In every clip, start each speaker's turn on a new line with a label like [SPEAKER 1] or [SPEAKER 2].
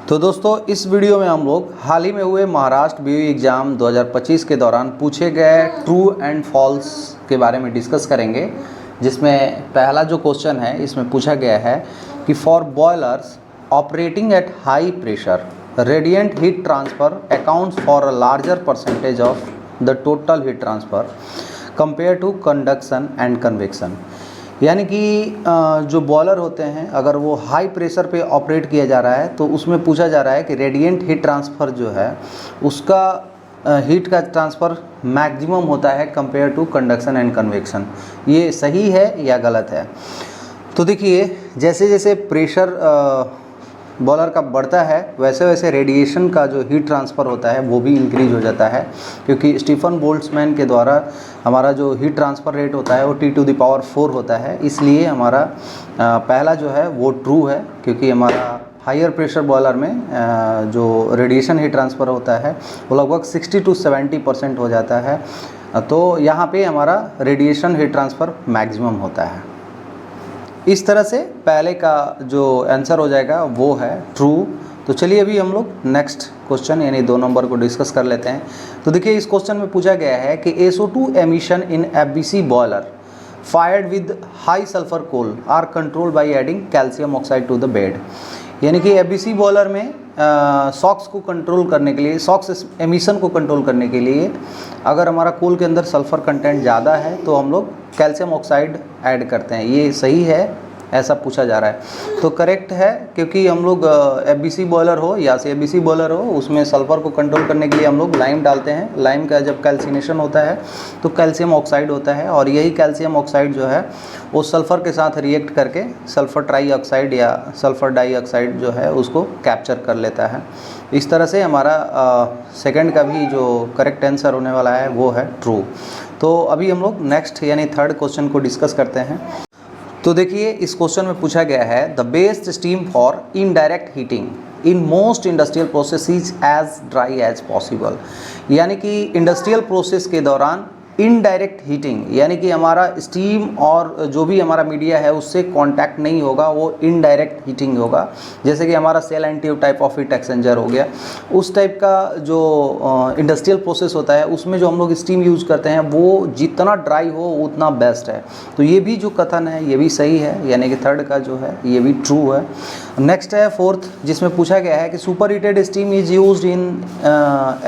[SPEAKER 1] तो दोस्तों इस वीडियो में हम लोग हाल ही में हुए महाराष्ट्र बीओई एग्ज़ाम 2025 के दौरान पूछे गए ट्रू एंड फॉल्स के बारे में डिस्कस करेंगे, जिसमें पहला जो क्वेश्चन है इसमें पूछा गया है कि for boilers operating at high pressure radiant heat transfer accounts for a larger percentage of the total heat transfer compare to conduction and convection. यानी कि जो बॉयलर होते हैं अगर वो हाई प्रेशर पे ऑपरेट किया जा रहा है तो उसमें पूछा जा रहा है कि रेडिएंट हीट ट्रांसफ़र जो है उसका हीट का ट्रांसफ़र मैक्सिमम होता है compare to conduction and convection. ये सही है या गलत है? तो देखिए, जैसे जैसे प्रेशर बॉयलर का बढ़ता है वैसे वैसे रेडिएशन का जो हीट ट्रांसफ़र होता है वो भी इंक्रीज हो जाता है, क्योंकि स्टीफन बोल्ट्जमैन के द्वारा हमारा जो हीट ट्रांसफ़र रेट होता है वो T⁴ होता है। इसलिए हमारा पहला जो है वो ट्रू है, क्योंकि हमारा हायर प्रेशर बॉयलर में जो रेडिएशन हीट ट्रांसफ़र होता है वो लगभग 60 to 70% हो जाता है। तो यहाँ पे हमारा रेडिएशन हीट ट्रांसफ़र मैक्सिमम होता है। इस तरह से पहले का जो आंसर हो जाएगा वो है ट्रू। तो चलिए अभी हम लोग नेक्स्ट क्वेश्चन यानी 2 नंबर को डिस्कस कर लेते हैं। तो देखिए, इस क्वेश्चन में पूछा गया है कि SO2 emission in FBC boiler fired with high sulphur coal are controlled by adding calcium oxide to the bed. यानी कि FBC बॉयलर में सॉक्स को कंट्रोल करने के लिए, सॉक्स एमिशन को कंट्रोल करने के लिए अगर हमारा कोल के अंदर सल्फ़र कंटेंट ज़्यादा है तो हम लोग कैल्शियम ऑक्साइड ऐड करते हैं। ये सही है ऐसा पूछा जा रहा है। तो करेक्ट है, क्योंकि हम लोग FBC बॉयलर हो या CFBC बॉयलर हो उसमें सल्फ़र को कंट्रोल करने के लिए हम लोग लाइम डालते हैं। लाइम का जब कैल्सिनेशन होता है तो कैल्शियम ऑक्साइड होता है, और यही कैल्शियम ऑक्साइड जो है वो सल्फ़र के साथ रिएक्ट करके सल्फ़र ट्राईऑक्साइड या सल्फ़र डाइऑक्साइड जो है उसको कैप्चर कर लेता है। इस तरह से हमारा सेकंड का भी जो करेक्ट आंसर होने वाला है वो है ट्रू। तो अभी हम लोग नेक्स्ट यानी थर्ड क्वेश्चन को डिस्कस करते हैं। तो देखिए, इस क्वेश्चन में पूछा गया है the best steam for indirect heating in most industrial processes as dry as possible. यानी कि इंडस्ट्रियल प्रोसेस के दौरान इनडायरेक्ट हीटिंग यानी कि हमारा स्टीम और जो भी हमारा मीडिया है उससे कांटेक्ट नहीं होगा, वो इनडायरेक्ट हीटिंग होगा। जैसे कि हमारा shell and tube type of heat exchanger हो गया, उस टाइप का जो इंडस्ट्रियल प्रोसेस होता है उसमें जो हम लोग स्टीम यूज़ करते हैं वो जितना ड्राई हो उतना बेस्ट है। तो ये भी जो कथन है ये भी सही है, यानी कि थर्ड का जो है ये भी ट्रू है। नेक्स्ट है फोर्थ, जिसमें पूछा गया है कि super heated steam is used in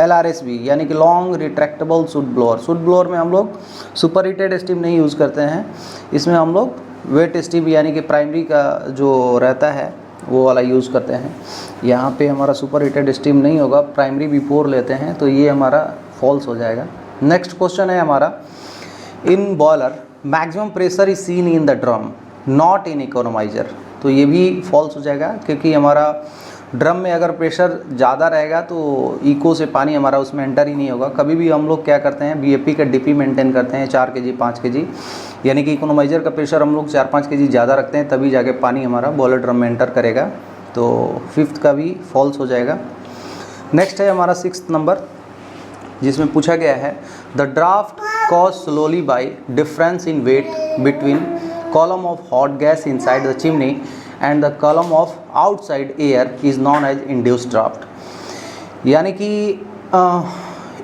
[SPEAKER 1] LRSB यानी कि long retractable suit blower. Suit blower में हम लोग सुपर हीटेड स्टीम नहीं यूज़ करते हैं, इसमें हम लोग वेट स्टीम यानी कि प्राइमरी का जो रहता है वो वाला यूज़ करते हैं। यहाँ पे हमारा सुपर हीटेड स्टीम नहीं होगा, प्राइमरी बिफोर लेते हैं, तो ये हमारा फॉल्स हो जाएगा। नेक्स्ट क्वेश्चन है हमारा, in boiler maximum pressure is seen in the drum not in economiser. तो ये भी फॉल्स हो जाएगा, क्योंकि हमारा ड्रम में अगर प्रेशर ज़्यादा रहेगा तो इको से पानी हमारा उसमें एंटर ही नहीं होगा। कभी भी हम लोग क्या करते हैं, BFP का DP मेंटेन करते हैं 4 kg 5 kg, यानी कि इकोनोमाइजर का प्रेशर हम लोग 4-5 kg ज़्यादा रखते हैं, तभी जाके पानी हमारा बॉयलर ड्रम में एंटर करेगा। तो फिफ्थ का भी फॉल्स हो जाएगा। नेक्स्ट है हमारा 6th नंबर, जिसमें पूछा गया है the draft cause slowly by difference in weight between column of hot gas inside the chimney and the column of outside air is known as induced draft। यानी कि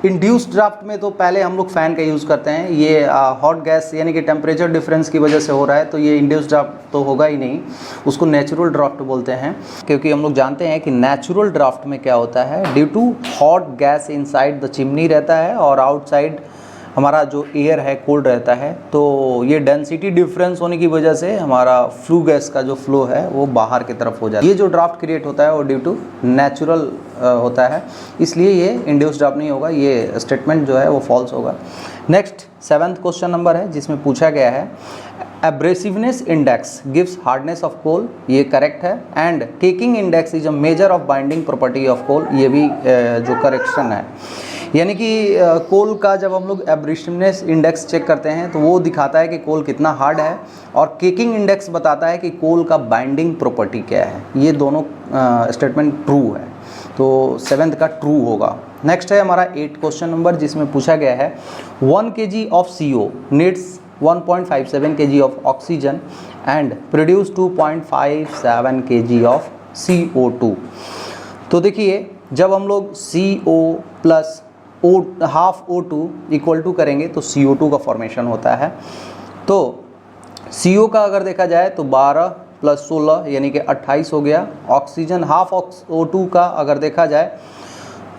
[SPEAKER 1] इंड्यूस्ड ड्राफ्ट में तो पहले हम लोग फ़ैन का यूज़ करते हैं, ये हॉट गैस यानी कि टेम्परेचर डिफरेंस की वजह से हो रहा है, तो ये इंड्यूस्ड ड्राफ्ट तो होगा ही नहीं, उसको नेचुरल ड्राफ्ट बोलते हैं। क्योंकि हम लोग जानते हैं कि नेचुरल ड्राफ्ट में क्या होता है, due to hot gas inside the chimney रहता है और आउटसाइड हमारा जो एयर है कोल्ड रहता है, तो ये डेंसिटी डिफरेंस होने की वजह से हमारा फ्लू गैस का जो फ्लो है वो बाहर की तरफ हो जाता है। ये जो ड्राफ्ट क्रिएट होता है वो ड्यू टू नेचुरल होता है, इसलिए ये इंड्यूस्ड ड्राफ्ट नहीं होगा, ये स्टेटमेंट जो है वो फॉल्स होगा। नेक्स्ट 7th क्वेश्चन नंबर है, जिसमें पूछा गया है abrasiveness index gives hardness of coal. ये करेक्ट है। And caking index is a measure of binding property of coal. ये भी जो करेक्शन है, यानी कि कोल का जब हम लोग एब्रेसिवनेस इंडेक्स चेक करते हैं तो वो दिखाता है कि कोल कितना हार्ड है, और केकिंग इंडेक्स बताता है कि कोल का बाइंडिंग प्रॉपर्टी क्या है। ये दोनों स्टेटमेंट ट्रू है, तो 7th का ट्रू होगा। नेक्स्ट है हमारा 8th क्वेश्चन नंबर, जिसमें पूछा गया है 1 kg of CO needs 1.57 kg of oxygen and produce 2.57 kg of CO2। तो देखिए जब हम लोग CO plus half O2 equal to करेंगे तो CO2 का फॉर्मेशन होता है। तो CO का अगर देखा जाए तो 12 प्लस 16 यानी कि 28 हो गया। ऑक्सीजन हाफ O2 का अगर देखा जाए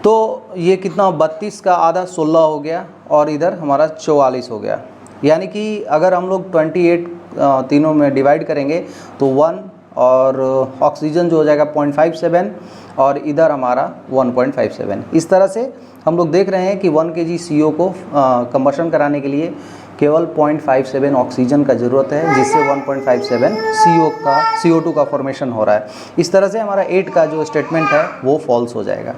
[SPEAKER 1] तो ये कितना 32 का आधा 16 हो गया और इधर हमारा 44 हो गया। यानी कि अगर हम लोग 28 तीनों में डिवाइड करेंगे तो 1 और ऑक्सीजन जो हो जाएगा 0.57 और इधर हमारा 1.57। इस तरह से हम लोग देख रहे हैं कि 1 kg CO को कंबशन कराने के लिए केवल 0.57 ऑक्सीजन का ज़रूरत है, जिससे 1.57 CO2 का फॉर्मेशन हो रहा है। इस तरह से हमारा 8 का जो स्टेटमेंट है वो फॉल्स हो जाएगा।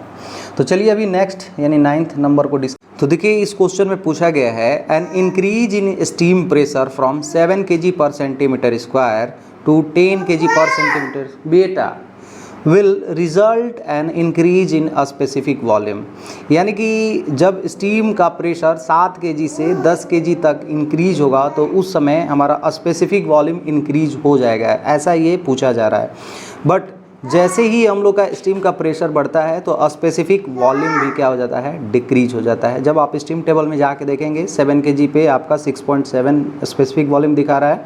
[SPEAKER 1] तो चलिए अभी नेक्स्ट यानी 9th नंबर को तो देखिए इस क्वेश्चन में पूछा गया है an increase in steam pressure from 7 kg पर सेंटीमीटर स्क्वायर टू 10 kg पर सेंटीमीटर बेटा will result an increase in a specific volume। यानी कि जब स्टीम का प्रेशर 7 kg से 10 kg तक इंक्रीज होगा तो उस समय हमारा स्पेसिफिक वॉल्यूम इंक्रीज हो जाएगा, ऐसा ये पूछा जा रहा है। बट जैसे ही हम लोग का स्टीम का प्रेशर बढ़ता है तो स्पेसिफिक वॉल्यूम भी क्या हो जाता है, डिक्रीज हो जाता है। जब आप स्टीम टेबल में जाके देखेंगे 7 kg पे आपका 6.7 स्पेसिफिक वॉल्यूम दिखा रहा है,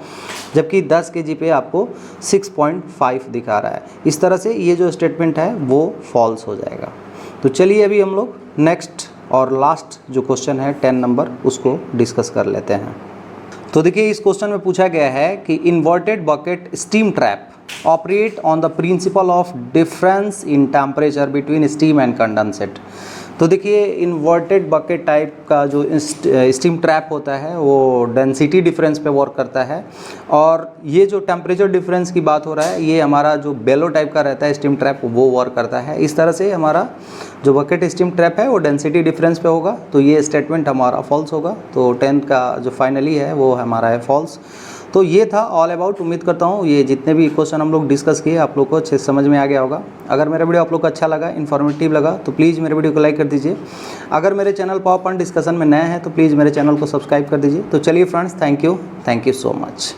[SPEAKER 1] जबकि 10 kg पे आपको 6.5 दिखा रहा है। इस तरह से ये जो स्टेटमेंट है वो फॉल्स हो जाएगा। तो चलिए अभी हम लोग नेक्स्ट और लास्ट जो क्वेश्चन है 10 नंबर उसको डिस्कस कर लेते हैं। तो देखिए इस क्वेश्चन में पूछा गया है कि inverted bucket steam trap operate on the principle of difference in temperature between steam and condensate. तो देखिए इन्वर्टेड बकेट टाइप का जो स्टीम ट्रैप होता है वो डेंसिटी डिफरेंस पे वर्क करता है, और ये जो टेम्परेचर डिफरेंस की बात हो रहा है ये हमारा जो बेलो टाइप का रहता है स्टीम ट्रैप वो वर्क करता है। इस तरह से हमारा जो बकेट स्टीम ट्रैप है वो डेंसिटी डिफरेंस पे होगा, तो ये स्टेटमेंट हमारा फॉल्स होगा। तो 10th का जो फाइनली है वो हमारा है फॉल्स। तो ये था ऑल अबाउट। उम्मीद करता हूँ ये जितने भी क्वेश्चन हम लोग डिस्कस किए आप लोग को अच्छे से समझ में आ गया होगा। अगर मेरा वीडियो आप लोग को अच्छा लगा, इन्फॉर्मेटिव लगा तो प्लीज़ मेरे वीडियो को लाइक कर दीजिए। अगर मेरे चैनल पावर पॉइंट डिस्कशन में नए हैं तो प्लीज़ मेरे चैनल को सब्सक्राइब कर दीजिए। तो चलिए friends, thank you so much.